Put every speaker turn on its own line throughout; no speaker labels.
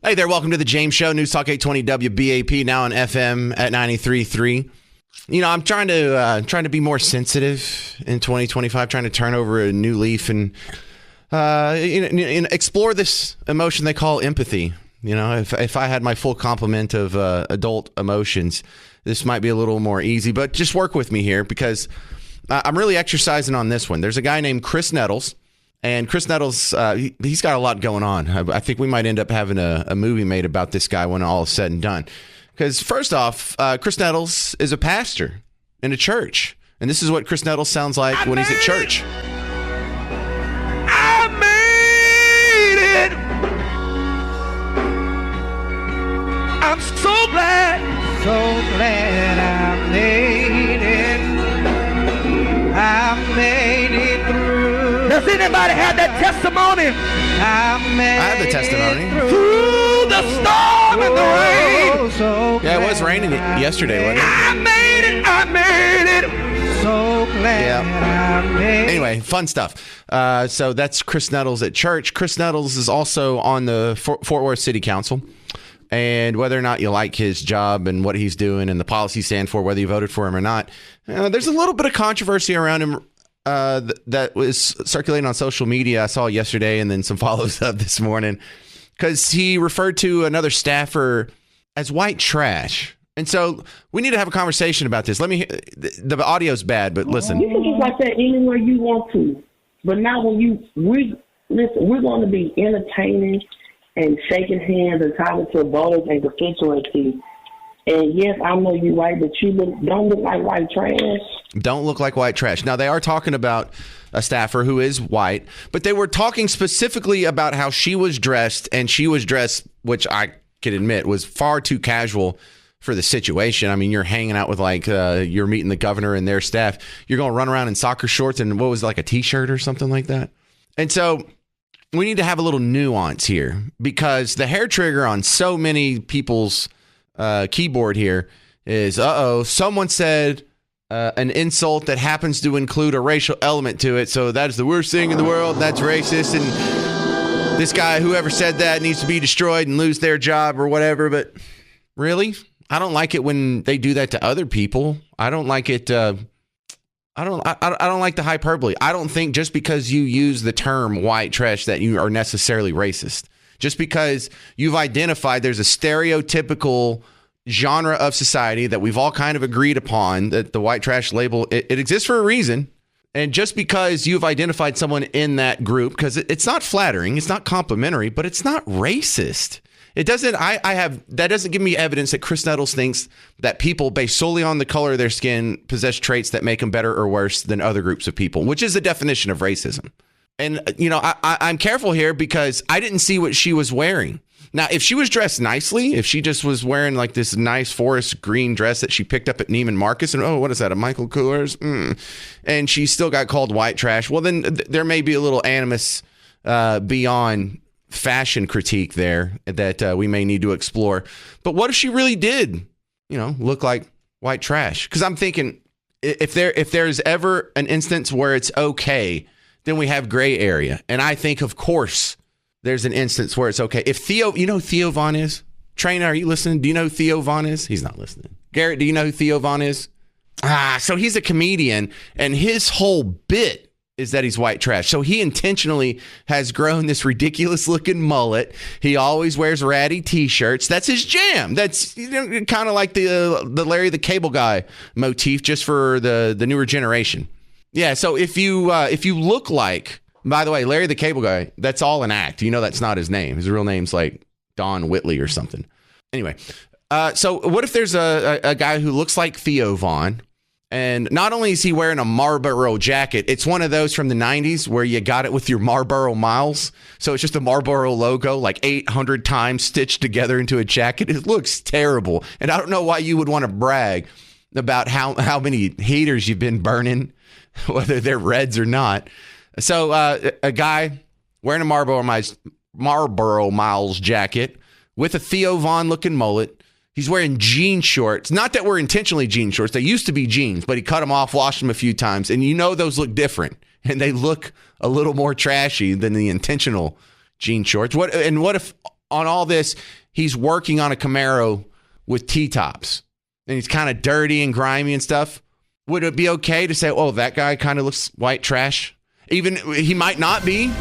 Hey there, welcome to the James Show, News Talk 820 WBAP, now on FM at 93.3. You know, I'm trying to be more sensitive in 2025, trying to turn over a new leaf and explore this emotion they call empathy. You know, if I had my full complement of adult emotions, this might be a little more easy. But just work with me here because I'm really exercising on this one. There's a guy named Chris Nettles. And Chris Nettles, he's got a lot going on. I think we might end up having a movie made about this guy when all is said and done. Because first off, Chris Nettles is a pastor in a church. And this is what Chris Nettles sounds like when he's at church.
I made it. I'm so glad I made it. I made it through. Does anybody have that testimony? I
have the testimony.
Through the storm and the rain.
Yeah, it was raining yesterday, wasn't it?
I made it. So glad I made it.
Anyway, fun stuff. So that's Chris Nettles at church. Chris Nettles is also on the Fort Worth City Council. And whether or not you like his job and what he's doing and the policies stand for, whether you voted for him or not, there's a little bit of controversy around him that was circulating on social media. I saw yesterday and then some follows up this morning because he referred to another staffer as white trash. And so we need to have a conversation about this. The audio's bad, but listen.
You can just like that anywhere you want to. But now we're going to be entertaining and shaking hands and talking to voters and constituencies. And yes, I know you're right, but you don't look like white trash.
Don't look like white trash. Now, they are talking about a staffer who is white, but they were talking specifically about how she was dressed, and she was dressed, which I can admit was far too casual for the situation. I mean, you're hanging out with you're meeting the governor and their staff. You're going to run around in soccer shorts and what was it, like a T-shirt or something like that? And so we need to have a little nuance here because the hair trigger on so many people's keyboard here is, someone said an insult that happens to include a racial element to it. So that is the worst thing in the world. That's racist. And this guy, whoever said that, needs to be destroyed and lose their job or whatever. But really, I don't like it when they do that to other people. I don't like it. I don't like the hyperbole. I don't think just because you use the term white trash that you are necessarily racist. Just because you've identified there's a stereotypical genre of society that we've all kind of agreed upon, that the white trash label, it exists for a reason. And just because you've identified someone in that group, because it's not flattering, it's not complimentary, but it's not racist. It doesn't, that doesn't give me evidence that Chris Nettles thinks that people based solely on the color of their skin possess traits that make them better or worse than other groups of people, which is the definition of racism. And, I'm careful here because I didn't see what she was wearing. Now, if she was dressed nicely, if she just was wearing like this nice forest green dress that she picked up at Neiman Marcus and, what is that, a Michael Kors? And she still got called white trash. Well, then there may be a little animus beyond fashion critique there that we may need to explore. But what if she really did, look like white trash? Because I'm thinking if there's ever an instance where it's okay, then we have gray area. And I think, of course, there's an instance where it's okay. If Theo, you know who Theo Von is? Trainer, are you listening? Do you know who Theo Von is? He's not listening. Garrett, do you know who Theo Von is? So he's a comedian, and his whole bit is that he's white trash. So he intentionally has grown this ridiculous looking mullet. He always wears ratty T-shirts. That's his jam. That's kind of like the Larry the Cable Guy motif, just for the newer generation. Yeah, so if you look like, by the way, Larry the Cable Guy, that's all an act. That's not his name. His real name's like Don Whitley or something. Anyway, so what if there's a guy who looks like Theo Von, and not only is he wearing a Marlboro jacket, it's one of those from the 90s where you got it with your Marlboro miles. So it's just a Marlboro logo like 800 times stitched together into a jacket. It looks terrible. And I don't know why you would want to brag about how many heaters you've been burning, whether they're reds or not. So a guy wearing a Marlboro Miles jacket with a Theo Von looking mullet. He's wearing jean shorts. Not that we're intentionally jean shorts. They used to be jeans, but he cut them off, washed them a few times. And those look different. And they look a little more trashy than the intentional jean shorts. What if on all this, he's working on a Camaro with T-tops and he's kind of dirty and grimy and stuff. Would it be okay to say, oh, that guy kind of looks white trash? Even he might not be.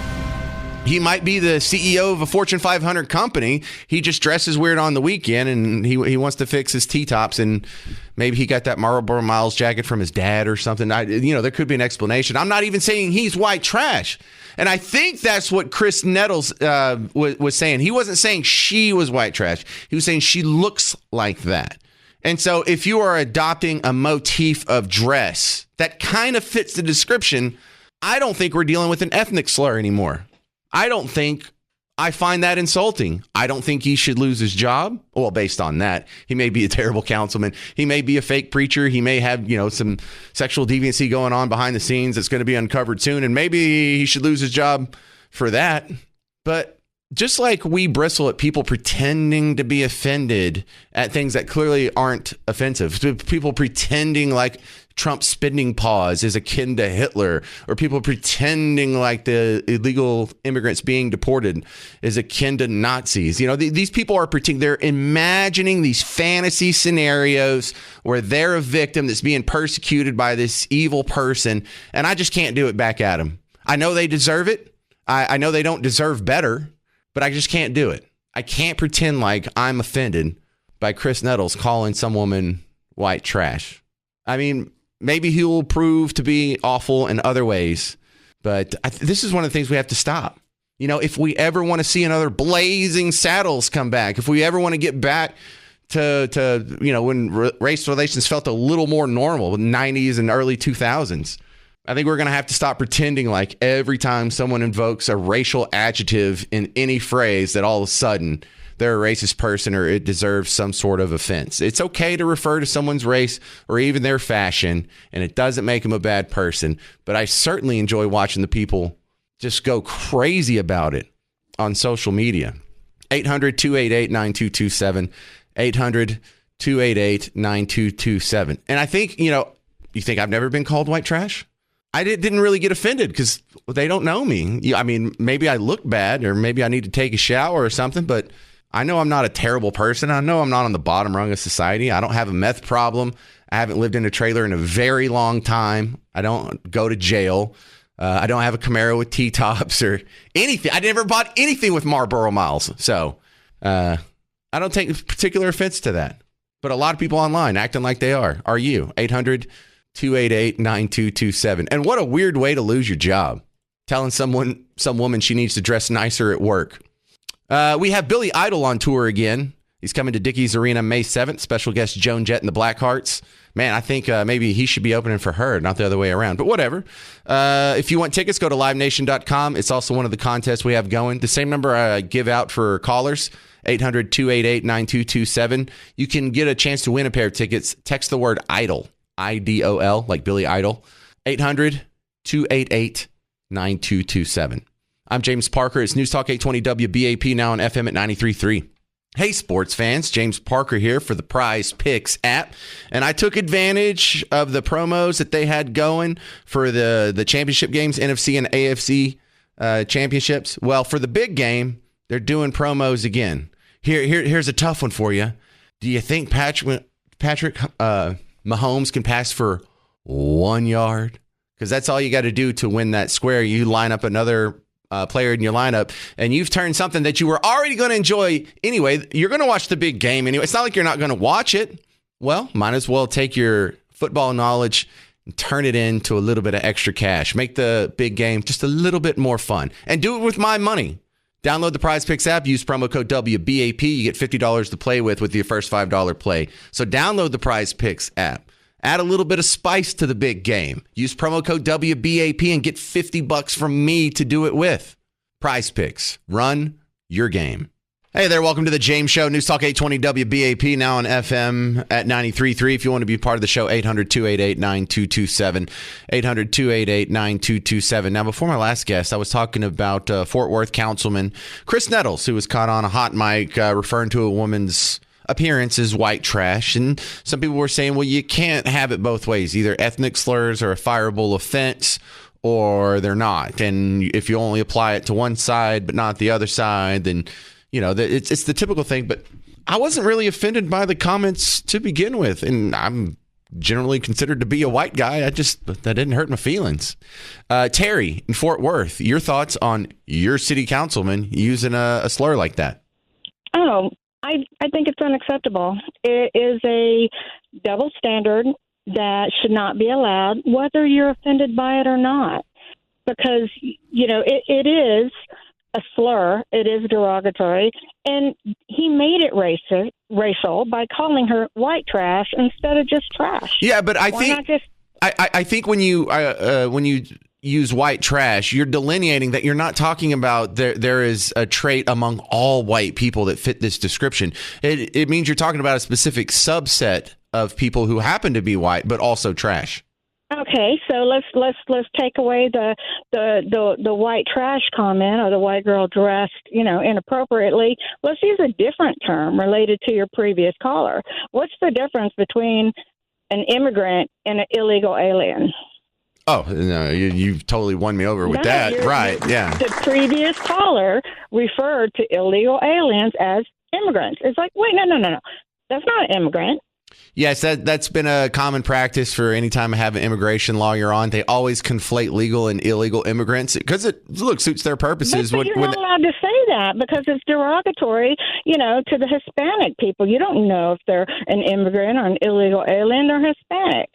He might be the CEO of a Fortune 500 company. He just dresses weird on the weekend, and he wants to fix his T-tops, and maybe he got that Marlboro Miles jacket from his dad or something. There could be an explanation. I'm not even saying he's white trash. And I think that's what Chris Nettles was saying. He wasn't saying she was white trash. He was saying she looks like that. And so if you are adopting a motif of dress that kind of fits the description, I don't think we're dealing with an ethnic slur anymore. I find that insulting. I don't think he should lose his job. Well, based on that, he may be a terrible councilman. He may be a fake preacher. He may have, some sexual deviancy going on behind the scenes that's going to be uncovered soon. And maybe he should lose his job for that. But just like we bristle at people pretending to be offended at things that clearly aren't offensive, people pretending like Trump's spending pause is akin to Hitler, or people pretending like the illegal immigrants being deported is akin to Nazis. These people are pretending, they're imagining these fantasy scenarios where they're a victim that's being persecuted by this evil person. And I just can't do it back at them. I know they deserve it. I know they don't deserve better, but I just can't do it. I can't pretend like I'm offended by Chris Nettles calling some woman white trash. I mean, maybe he will prove to be awful in other ways, but this is one of the things we have to stop. If we ever want to see another Blazing Saddles come back, if we ever want to get back to when race relations felt a little more normal in the 90s and early 2000s, I think we're going to have to stop pretending like every time someone invokes a racial adjective in any phrase that all of a sudden they're a racist person or it deserves some sort of offense. It's okay to refer to someone's race or even their fashion, and it doesn't make them a bad person. But I certainly enjoy watching the people just go crazy about it on social media. 800-288-9227. 800-288-9227. And I think, you think I've never been called white trash? I didn't really get offended because they don't know me. I mean, maybe I look bad or maybe I need to take a shower or something, but I know I'm not a terrible person. I know I'm not on the bottom rung of society. I don't have a meth problem. I haven't lived in a trailer in a very long time. I don't go to jail. I don't have a Camaro with T-tops or anything. I never bought anything with Marlboro Miles. So I don't take particular offense to that. But a lot of people online acting like they are. Are you? 800-288-9227. And what a weird way to lose your job. Telling some woman she needs to dress nicer at work. We have Billy Idol on tour again. He's coming to Dickies Arena May 7th. Special guest Joan Jett and the Blackhearts. Man, I think maybe he should be opening for her, not the other way around. But whatever. If you want tickets, go to livenation.com. It's also one of the contests we have going. The same number I give out for callers, 800-288-9227. You can get a chance to win a pair of tickets. Text the word IDOL, IDOL, like Billy Idol. 800-288-9227. I'm James Parker. It's News Talk 820 WBAP, now on FM at 93.3. Hey, sports fans. James Parker here for the Prize Picks app. And I took advantage of the promos that they had going for the championship games, NFC and AFC championships. Well, for the big game, they're doing promos again. Here's a tough one for you. Do you think Patrick Mahomes can pass for 1 yard? Because that's all you got to do to win that square. You line up another player in your lineup, and you've turned something that you were already going to enjoy anyway. You're going to watch the big game anyway. It's not like you're not going to watch it. Well, might as well take your football knowledge and turn it into a little bit of extra cash. Make the big game just a little bit more fun. And do it with my money. Download the Prize Picks app. Use promo code WBAP. You get $50 to play with your first $5 play. So download the Prize Picks app. Add a little bit of spice to the big game. Use promo code WBAP and get $50 from me to do it with. Prize Picks. Run your game. Hey there, welcome to the James Show. News Talk 820 WBAP, now on FM at 93.3. If you want to be part of the show, 800-288-9227. 800-288-9227. Now, before my last guest, I was talking about Fort Worth Councilman Chris Nettles, who was caught on a hot mic referring to a woman's appearance is white trash. And some people were saying, well, you can't have it both ways. Either ethnic slurs are a fireable offense or they're not. And if you only apply it to one side but not the other side, then it's the typical thing. But I wasn't really offended by the comments to begin with, and I'm generally considered to be a white guy. That didn't hurt my feelings. Terry in Fort Worth, your thoughts on your city councilman using a slur like that?
Oh, I think it's unacceptable. It is a double standard that should not be allowed, whether you're offended by it or not, because, it is a slur. It is derogatory. And he made it racial by calling her white trash instead of just trash.
Yeah, but I think when you use white trash, you're delineating that you're not talking about there is a trait among all white people that fit this description. It means you're talking about a specific subset of people who happen to be white, but also trash.
Okay, so let's take away the white trash comment or the white girl dressed, inappropriately. Let's use a different term related to your previous caller. What's the difference between an immigrant and an illegal alien?
Oh, no, you've totally won me over with that. Right, yeah.
The previous caller referred to illegal aliens as immigrants. It's like, wait, no. That's not an immigrant.
Yes, that's been a common practice for any time I have an immigration lawyer on. They always conflate legal and illegal immigrants because it suits their purposes.
But you're not allowed to say that because it's derogatory, to the Hispanic people. You don't know if they're an immigrant or an illegal alien. They're Hispanic,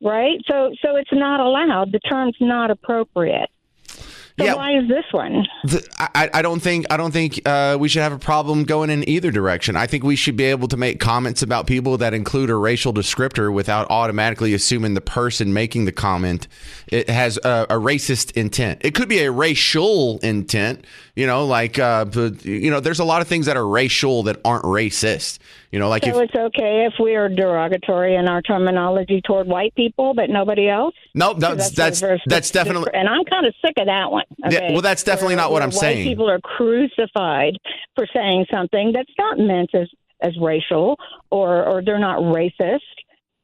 right? So it's not allowed. The term's not appropriate. So why is this one?
I don't think we should have a problem going in either direction. I think we should be able to make comments about people that include a racial descriptor without automatically assuming the person making the comment it has a racist intent. It could be a racial intent, there's a lot of things that are racial that aren't racist. So
it's okay if we are derogatory in our terminology toward white people, but nobody else?
No, that's definitely.
And I'm kind of sick of that one. Okay?
Yeah, well, that's definitely not what I'm saying.
White people are crucified for saying something that's not meant as racial or they're not racist,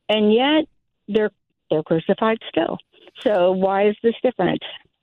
and yet they're crucified still. So why is this different?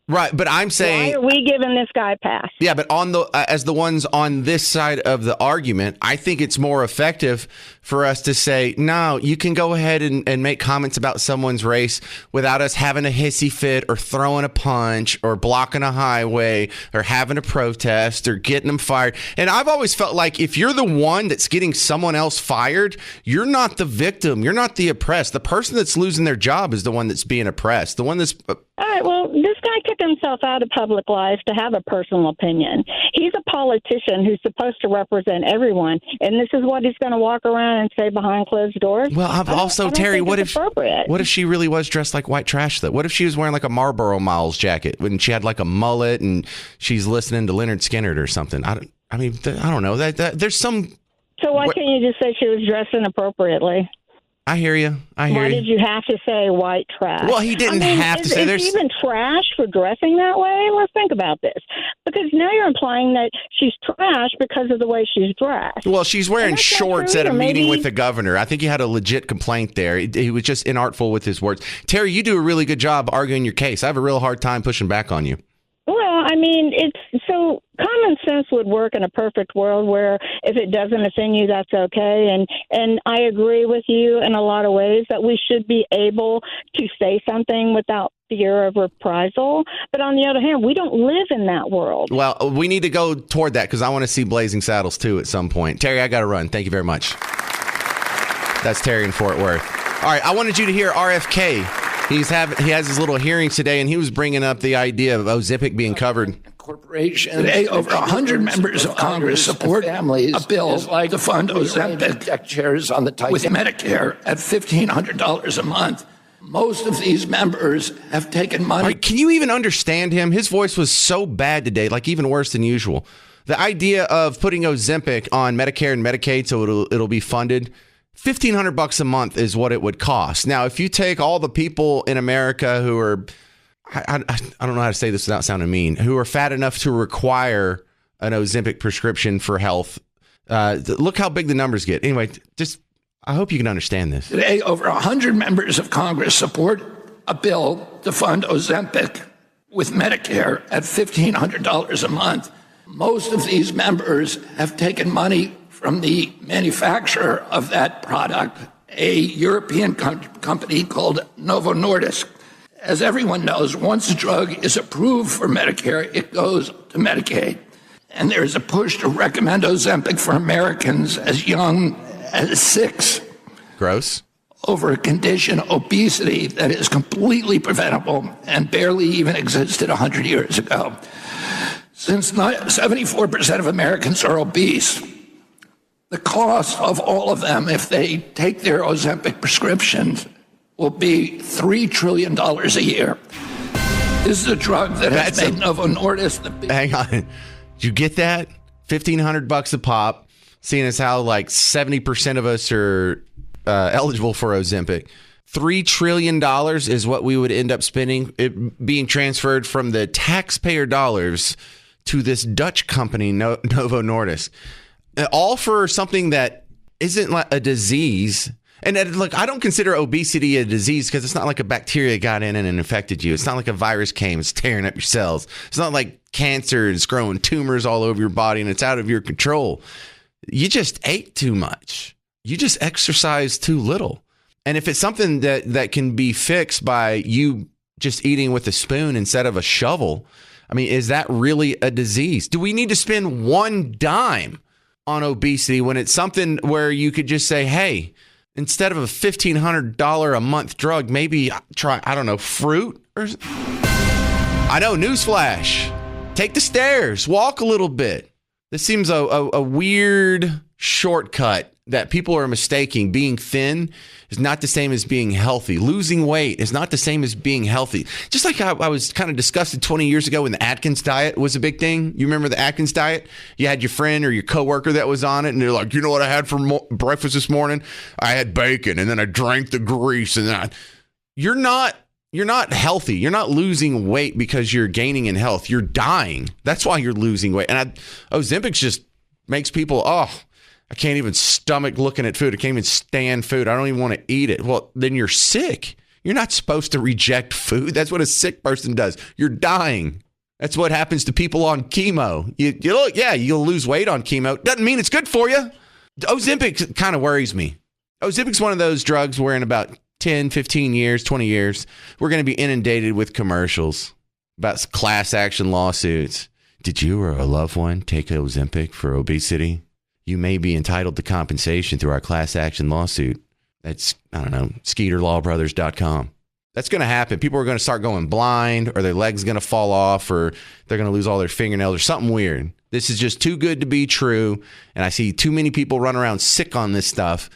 Right, but I'm saying,
why are we giving this guy a pass?
Yeah, but on as the ones on this side of the argument, I think it's more effective for us to say, no, you can go ahead and make comments about someone's race without us having a hissy fit or throwing a punch or blocking a highway or having a protest or getting them fired. And I've always felt like if you're the one that's getting someone else fired, you're not the victim. You're not the oppressed. The person that's losing their job is the one that's being oppressed. The one that's...
All right, well, this guy took himself out of public life to have a personal opinion. He's a politician who's supposed to represent everyone, and this is what he's going to walk around and say behind closed doors?
Well, Terry, what if she really was dressed like white trash, though? What if she was wearing like a Marlboro Miles jacket when she had like a mullet and she's listening to Leonard Skinner or something? I don't know. There's some...
So why can't you just say she was dressed inappropriately?
I hear you. Why
did you have to say white trash?
Well, he didn't have to say there's...
Is even trash for dressing that way? Let's think about this. Because now you're implying that she's trash because of the way she's dressed.
Well, she's wearing shorts at a meeting with the governor. I think he had a legit complaint there. He was just inartful with his words. Terry, you do a really good job arguing your case. I have a real hard time pushing back on you.
Well, it's so common sense would work in a perfect world where if it doesn't offend you, that's okay. And I agree with you in a lot of ways that we should be able to say something without fear of reprisal. But on the other hand, we don't live in that world.
Well, we need to go toward that because I want to see Blazing Saddles, too, at some point. Terry, I got to run. Thank you very much. That's Terry in Fort Worth. All right, I wanted you to hear RFK. He has his little hearings today, and he was bringing up the idea of Ozempic being covered.
Corporation. Today, over 100 members of Congress support a bill to fund Ozempic deck chairs on the with Medicare at $1,500 a month. Most of these members have taken money.
Right, can you even understand him? His voice was so bad today, like even worse than usual. The idea of putting Ozempic on Medicare and Medicaid so it'll be funded. $1,500 a month is what it would cost. Now, if you take all the people in America who are, I don't know how to say this without sounding mean, who are fat enough to require an Ozempic prescription for health, look how big the numbers get. Anyway, I hope you can understand this.
Today, over 100 members of Congress support a bill to fund Ozempic with Medicare at $1,500 a month. Most of these members have taken money from the manufacturer of that product, a European company called Novo Nordisk. As everyone knows, once a drug is approved for Medicare, it goes to Medicaid. And there's a push to recommend Ozempic for Americans as young as 6.
Gross.
Over a condition, obesity, that is completely preventable and barely even existed 100 years ago. Since 74% of Americans are obese, the cost of all of them, if they take their Ozempic prescriptions, will be $3 trillion a year. This is a drug that has made Novo Nordisk the big...
Hang on. Did you get that? $1,500 a pop, seeing as how like 70% of us are eligible for Ozempic. $3 trillion is what we would end up spending, it being transferred from the taxpayer dollars to this Dutch company, Novo Nordisk. All for something that isn't like a disease. And look, I don't consider obesity a disease because it's not like a bacteria got in and infected you. It's not like a virus came, it's tearing up your cells. It's not like cancer is growing tumors all over your body and it's out of your control. You just ate too much. You just exercise too little. And if it's something that can be fixed by you just eating with a spoon instead of a shovel, I mean, is that really a disease? Do we need to spend one dime on obesity when it's something where you could just say, hey, instead of a $1,500 a month drug, maybe try, I don't know, fruit? I know, newsflash. Take the stairs, walk a little bit. This seems a weird shortcut that people are mistaking. Being thin is not the same as being healthy. Losing weight is not the same as being healthy. Just like I was kind of disgusted 20 years ago when the Atkins diet was a big thing. You remember the Atkins diet? You had your friend or your coworker that was on it, and they're like, you know what I had for breakfast this morning? I had bacon, and then I drank the grease, and then You're not healthy. You're not losing weight because you're gaining in health. You're dying. That's why you're losing weight. And Ozempic just makes people, I can't even stomach looking at food. I can't even stand food. I don't even want to eat it. Well, then you're sick. You're not supposed to reject food. That's what a sick person does. You're dying. That's what happens to people on chemo. You'll lose weight on chemo. Doesn't mean it's good for you. Ozempic kind of worries me. Ozempic's one of those drugs where in about 10, 15 years, 20 years, we're going to be inundated with commercials about class action lawsuits. Did you or a loved one take Ozempic for obesity? You may be entitled to compensation through our class action lawsuit. That's, SkeeterLawBrothers.com. That's going to happen. People are going to start going blind, or their legs going to fall off, or they're going to lose all their fingernails, or something weird. This is just too good to be true. And I see too many people run around sick on this stuff.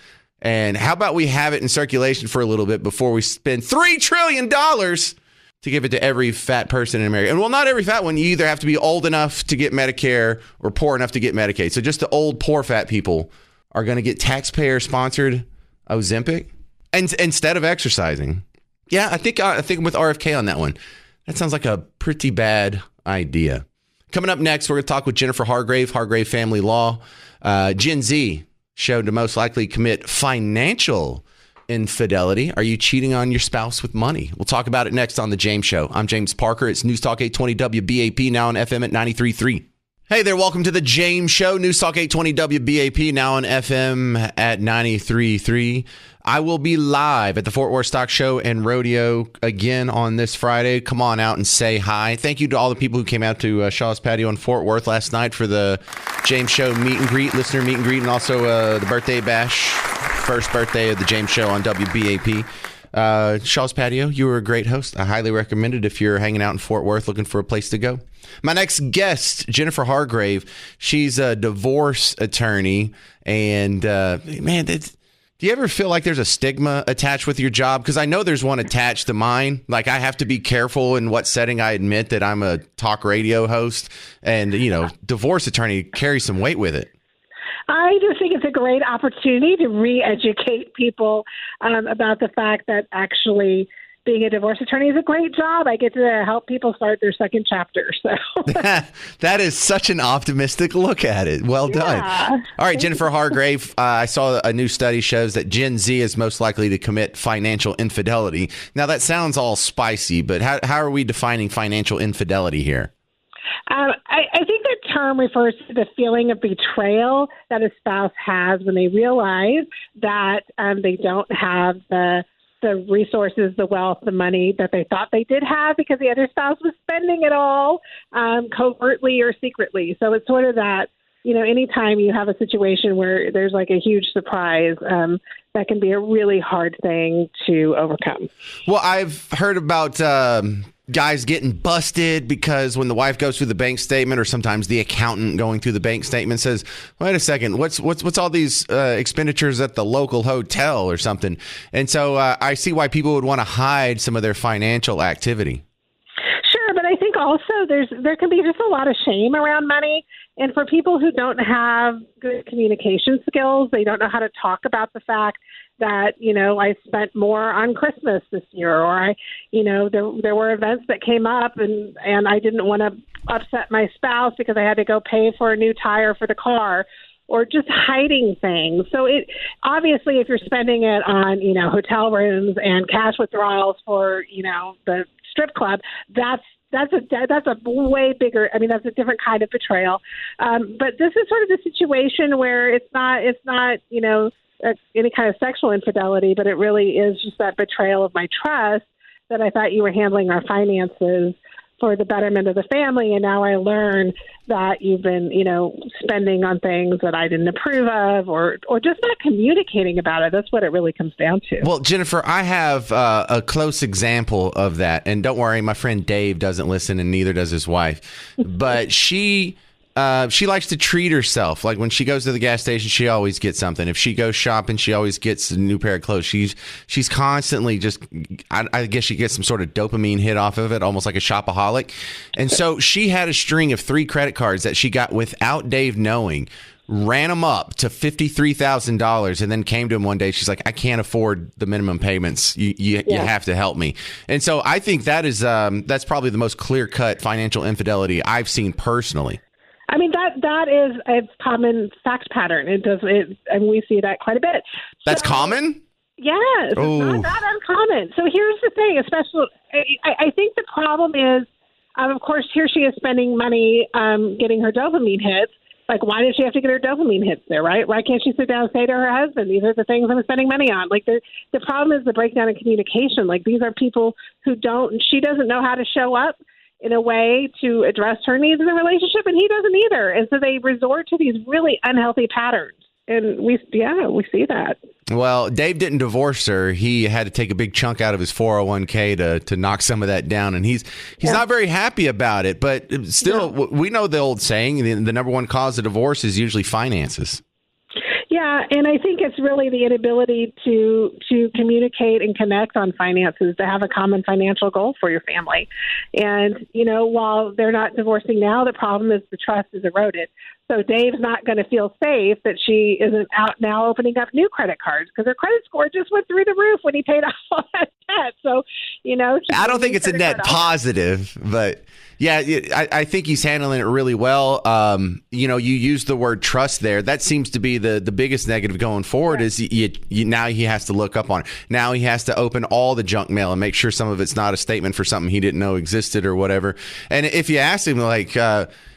And how about we have it in circulation for a little bit before we spend $3 trillion to give it to every fat person in America? And well, not every fat one. You either have to be old enough to get Medicare or poor enough to get Medicaid. So just the old, poor, fat people are going to get taxpayer-sponsored Ozempic and instead of exercising. Yeah, I think I'm with RFK on that one. That sounds like a pretty bad idea. Coming up next, we're going to talk with Jennifer Hargrave Family Law. Gen Z showed to most likely commit financial infidelity. Are you cheating on your spouse with money? We'll talk about it next on The James Show. I'm James Parker. It's News Talk 820 WBAP, now on FM at 93.3. Hey there, welcome to The James Show. News Talk 820 WBAP, now on FM at 93.3. I will be live at the Fort Worth Stock Show and Rodeo again on this Friday. Come on out and say hi. Thank you to all the people who came out to Shaw's Patio in Fort Worth last night for the James Show meet and greet, listener meet and greet, and also the birthday bash, first birthday of the James Show on WBAP. Shaw's Patio, you were a great host. I highly recommend it if you're hanging out in Fort Worth looking for a place to go. My next guest, Jennifer Hargrave, she's a divorce attorney. And do you ever feel like there's a stigma attached with your job? Because I know there's one attached to mine. Like, I have to be careful in what setting I admit that I'm a talk radio host. And, divorce attorney carries some weight with it.
I just think it's a great opportunity to re-educate people about the fact that actually being a divorce attorney is a great job. I get to help people start their second chapter. So
that is such an optimistic look at it. Well done. All right, Jennifer Hargrave, I saw a new study shows that Gen Z is most likely to commit financial infidelity. Now, that sounds all spicy, but how are we defining financial infidelity here?
I think that term refers to the feeling of betrayal that a spouse has when they realize that they don't have the resources, the wealth, the money that they thought they did have because the other spouse was spending it all covertly or secretly. So it's sort of that, anytime you have a situation where there's like a huge surprise, that can be a really hard thing to overcome.
Well, I've heard about guys getting busted because when the wife goes through the bank statement, or sometimes the accountant going through the bank statement says, wait a second, what's all these expenditures at the local hotel or something? And so I see why people would want to hide some of their financial activity.
Sure, but I think also there can be just a lot of shame around money. And for people who don't have good communication skills, they don't know how to talk about the fact that, I spent more on Christmas this year, or there were events that came up and I didn't want to upset my spouse because I had to go pay for a new tire for the car, or just hiding things. So it obviously, if you're spending it on, hotel rooms and cash withdrawals for, the strip club, that's a way bigger. I mean, that's a different kind of betrayal. But this is sort of the situation where it's not any kind of sexual infidelity, but it really is just that betrayal of my trust that I thought you were handling our finances for the betterment of the family, and now I learn that you've been, spending on things that I didn't approve of, or just not communicating about it. That's what it really comes down to.
Well, Jennifer, I have a close example of that, and don't worry, my friend Dave doesn't listen, and neither does his wife. But she likes to treat herself. Like when she goes to the gas station, she always gets something. If she goes shopping, she always gets a new pair of clothes. She's constantly just, I guess she gets some sort of dopamine hit off of it, almost like a shopaholic. And so she had a string of 3 credit cards that she got without Dave knowing, ran them up to $53,000, and then came to him one day. She's like, I can't afford the minimum payments. You have to help me. And so I think that is that's probably the most clear-cut financial infidelity I've seen personally.
I mean, that is a common fact pattern. And we see that quite a bit.
That's common?
Yes, it's not that uncommon. So here's the thing, especially, I think the problem is, of course, here she is spending money getting her dopamine hits. Like, why does she have to get her dopamine hits there, right? Why can't she sit down and say to her husband, these are the things I'm spending money on? Like, the problem is the breakdown in communication. Like, these are people who she doesn't know how to show up in a way to address her needs in the relationship, and he doesn't either. And so they resort to these really unhealthy patterns. And we see that.
Well, Dave didn't divorce her. He had to take a big chunk out of his 401k to knock some of that down. And he's not very happy about it. But still, we know the old saying, the number one cause of divorce is usually finances.
Yeah, and I think it's really the inability to communicate and connect on finances, to have a common financial goal for your family. And, while they're not divorcing now, the problem is the trust is eroded. So Dave's not going to feel safe that she isn't out now opening up new credit cards because her credit score just went through the roof when he paid off all that debt. So,
I don't think it's a net positive, but yeah, I think he's handling it really well. You use the word trust there. That seems to be the biggest negative going forward is now he has to look up on it. Now he has to open all the junk mail and make sure some of it's not a statement for something he didn't know existed or whatever. And if you ask him like,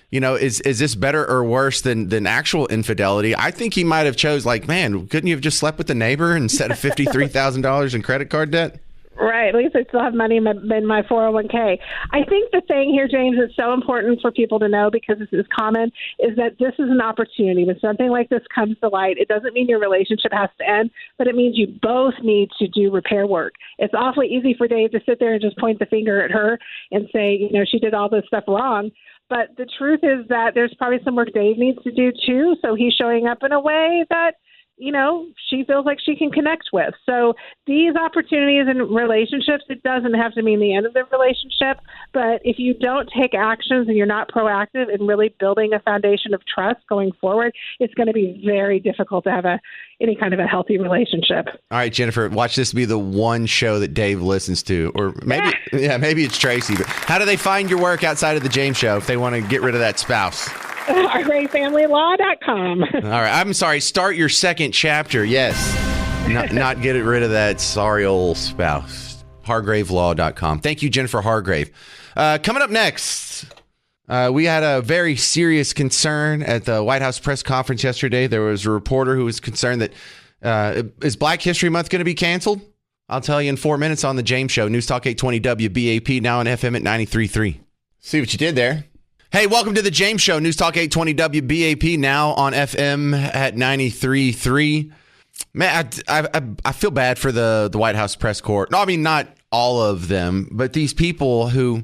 is this better or worse than actual infidelity? I think he might have chose like, man, couldn't you have just slept with the neighbor instead of $53,000 in credit card debt?
Right. At least I still have money in my 401k. I think the thing here, James, is so important for people to know because this is common, is that this is an opportunity. When something like this comes to light, it doesn't mean your relationship has to end, but it means you both need to do repair work. It's awfully easy for Dave to sit there and just point the finger at her and say, she did all this stuff wrong. But the truth is that there's probably some work Dave needs to do, too. So he's showing up in a way that, she feels like she can connect with. So these opportunities in relationships, it doesn't have to mean the end of the relationship. But if you don't take actions and you're not proactive in really building a foundation of trust going forward, it's going to be very difficult to have any kind of a healthy relationship. All
right, Jennifer, watch this be the one show that Dave listens to. Or maybe, maybe it's Tracy. But how do they find your work outside of the James Show if they want to get rid of that spouse?
OurGreatFamilyLaw.com.
All right. I'm sorry. Start your second chapter. Yes. Not get rid of that sorry old spouse. HargraveLaw.com. Thank you, Jennifer Hargrave. Coming up next, We had a very serious concern at the White House press conference yesterday. There was a reporter who was concerned that is Black History Month going to be canceled? I'll tell you in 4 minutes on the James Show. News Talk 820 WBAP, now on FM at 93.3. See what you did there. Hey, welcome to the James Show. News Talk 820 WBAP, now on FM at 93.3. Man, I feel bad for the White House press corps. No, I mean, not all of them, but these people who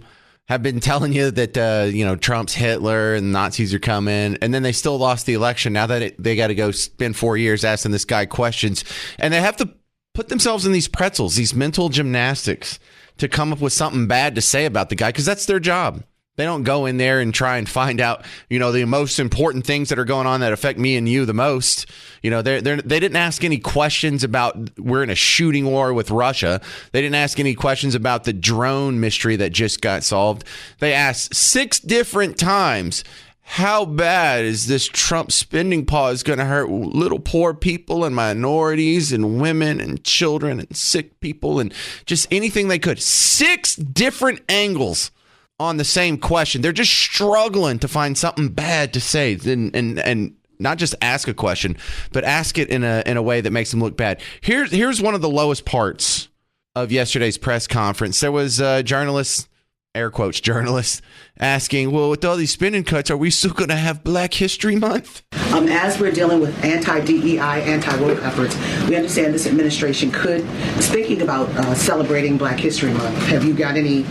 have been telling you that, Trump's Hitler and Nazis are coming, and then they still lost the election. Now that they got to go spend 4 years asking this guy questions, and they have to put themselves in these pretzels, these mental gymnastics to come up with something bad to say about the guy, because that's their job. They don't go in there and try and find out, the most important things that are going on that affect me and you the most. They didn't ask any questions about we're in a shooting war with Russia. They didn't ask any questions about the drone mystery that just got solved. They asked 6 different times, how bad is this Trump spending pause going to hurt little poor people and minorities and women and children and sick people and just anything they could. 6 different angles on the same question. They're just struggling to find something bad to say and not just ask a question, but ask it in a way that makes them look bad. Here's one of the lowest parts of yesterday's press conference. There was a journalist, air quotes journalist, asking, well, with all these spending cuts, are we still going to have Black History Month?
As we're dealing with anti-DEI, anti-woke efforts, we understand this administration could, speaking about celebrating Black History Month, have you got any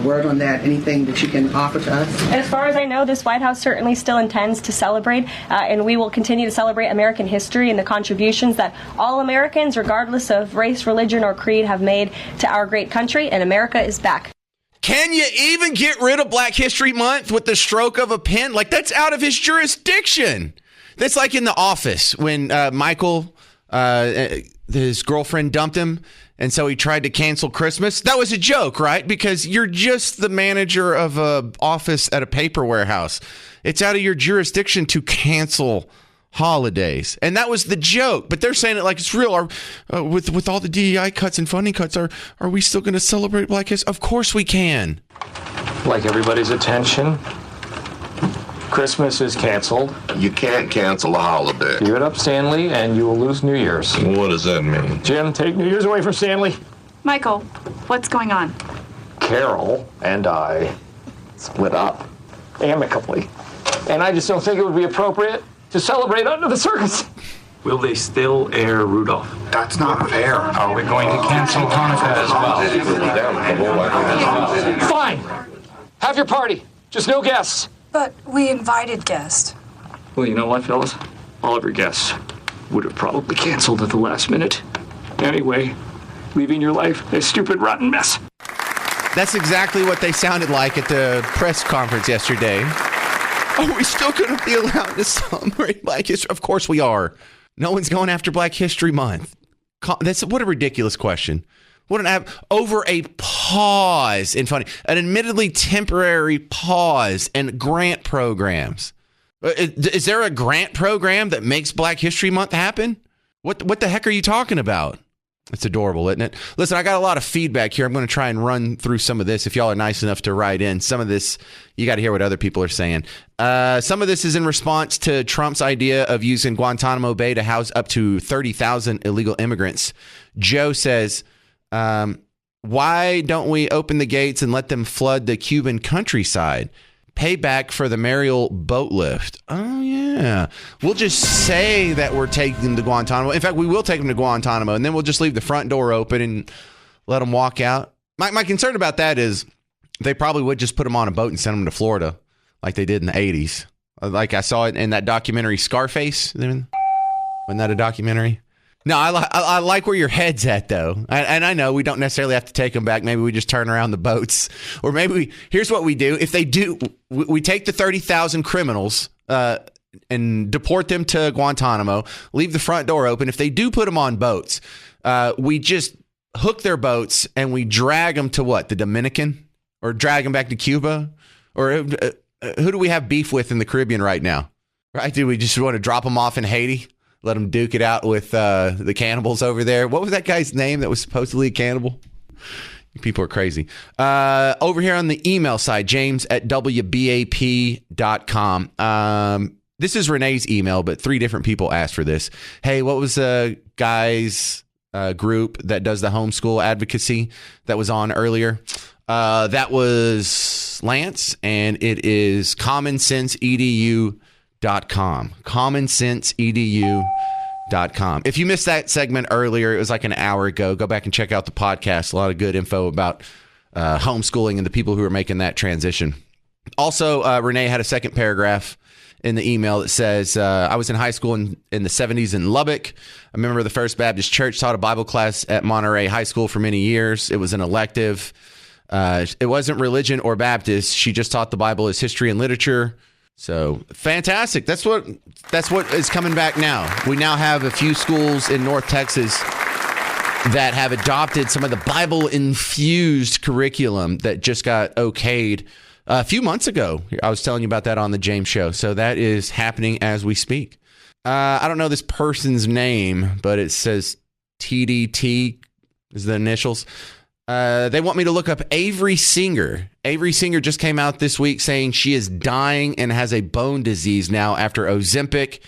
word on that, anything that you can offer to us?
As far as I know, this White House certainly still intends to celebrate, and we will continue to celebrate American history and the contributions that all Americans, regardless of race, religion, or creed, have made to our great country, and America is back.
Can you even get rid of Black History Month with the stroke of a pen? Like, that's out of his jurisdiction. That's like in The Office when Michael, his girlfriend dumped him, and so he tried to cancel Christmas. That was a joke, right? Because you're just the manager of an office at a paper warehouse. It's out of your jurisdiction to cancel holidays. And that was the joke. But they're saying it like it's real. With all the DEI cuts and funding cuts, are we still going to celebrate Black History? Of course we can.
Like everybody's attention, Christmas is canceled.
You can't cancel a holiday.
Give it up, Stanley, and you will lose New Year's.
What does that mean?
Jim, take New Year's away from Stanley.
Michael, what's going on?
Carol and I split up amicably. And I just don't think it would be appropriate to celebrate under the circumstances.
Will they still air Rudolph?
That's not fair. Are we going to cancel Hanukkah as well?
Fine. Have your party. Just no guests.
But we invited guests.
Well, you know what, fellas? All of your guests would have probably canceled at the last minute. Anyway, leaving your life a stupid, rotten mess.
That's exactly what they sounded like at the press conference yesterday. Are we still going to be allowed to celebrate Black History? Of course we are. No one's going after Black History Month. What a ridiculous question. Over a pause in funding, an admittedly temporary pause in grant programs. Is there a grant program that makes Black History Month happen? What the heck are you talking about? It's adorable, isn't it? Listen, I got a lot of feedback here. I'm going to try and run through some of this. If y'all are nice enough to write in, some of this, you got to hear what other people are saying. Some of this is in response to Trump's idea of using Guantanamo Bay to house up to 30,000 illegal immigrants. Joe says, why don't we open the gates and let them flood the Cuban countryside? Payback for the Mariel boat lift. Oh, yeah. We'll just say that we're taking them to Guantanamo. In fact, we will take them to Guantanamo, and then we'll just leave the front door open and let them walk out. My concern about that is they probably would just put them on a boat and send them to Florida like they did in the 80s. Like I saw it in that documentary Scarface. Wasn't that a documentary? No, I like where your head's at, though. And I know we don't necessarily have to take them back. Maybe we just turn around the boats. Or maybe here's what we do. If they do, we take the 30,000 criminals and deport them to Guantanamo, leave the front door open. If they do put them on boats, we just hook their boats and we drag them to what? The Dominican? Or drag them back to Cuba? Or who do we have beef with in the Caribbean right now? Right? Do we just want to drop them off in Haiti? Let them duke it out with the cannibals over there. What was that guy's name that was supposedly a cannibal? People are crazy. Over here on the email side, James at WBAP.com. This is Renee's email, but 3 different people asked for this. Hey, what was the guy's group that does the homeschool advocacy that was on earlier? That was Lance, and it is commonsenseedu.com. commonsenseedu.com. If you missed that segment earlier, it was like an hour ago. Go back and check out the podcast. A lot of good info about homeschooling and the people who are making that transition. Also, Renee had a second paragraph in the email that says, I was in high school in the 70s in Lubbock. A member of the First Baptist Church, taught a Bible class at Monterey High School for many years. It was an elective. It wasn't religion or Baptist. She just taught the Bible as history and literature. So fantastic. That's what is coming back now. We now have a few schools in North Texas that have adopted some of the Bible-infused curriculum that just got okayed a few months ago. I was telling you about that on the James Show. So that is happening as we speak. I don't know this person's name, but it says TDT is the initials. They want me to look up Avery Singer. Avery Singer just came out this week saying she is dying and has a bone disease now after Ozempic.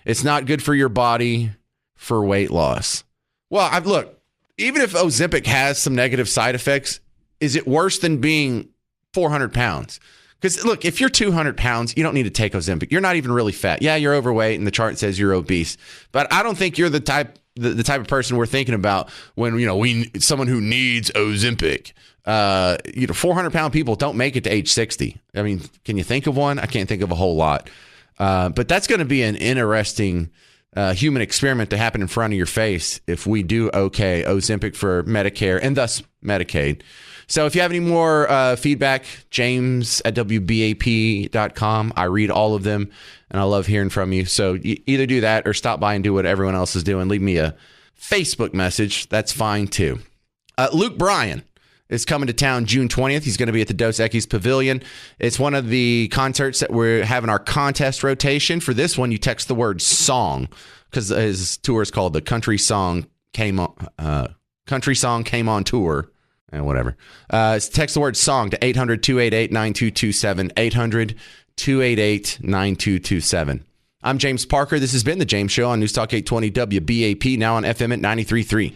It's not good for your body for weight loss. Well, look, even if Ozempic has some negative side effects, is it worse than being 400 pounds? Because look, if you're 200 pounds, you don't need to take Ozempic. You're not even really fat. Yeah, you're overweight and the chart says you're obese, but I don't think you're the type of person we're thinking about when, someone who needs Ozempic. 400-pound people don't make it to age 60. I mean, can you think of one? I can't think of a whole lot. But that's going to be an interesting human experiment to happen in front of your face if we do okay Ozempic for Medicare and thus Medicaid. So if you have any more feedback, James at WBAP.com. I read all of them, and I love hearing from you. So either do that or stop by and do what everyone else is doing. Leave me a Facebook message. That's fine, too. Luke Bryan is coming to town June 20th. He's going to be at the Dos Equis Pavilion. It's one of the concerts that we're having our contest rotation. For this one, you text the word song, because his tour is called the Country Song Came On Tour. And whatever. Text the word song to 800-288-9227. 800-288-9227. I'm James Parker. This has been The James Show on News Talk 820 WBAP, now on FM at 93.3.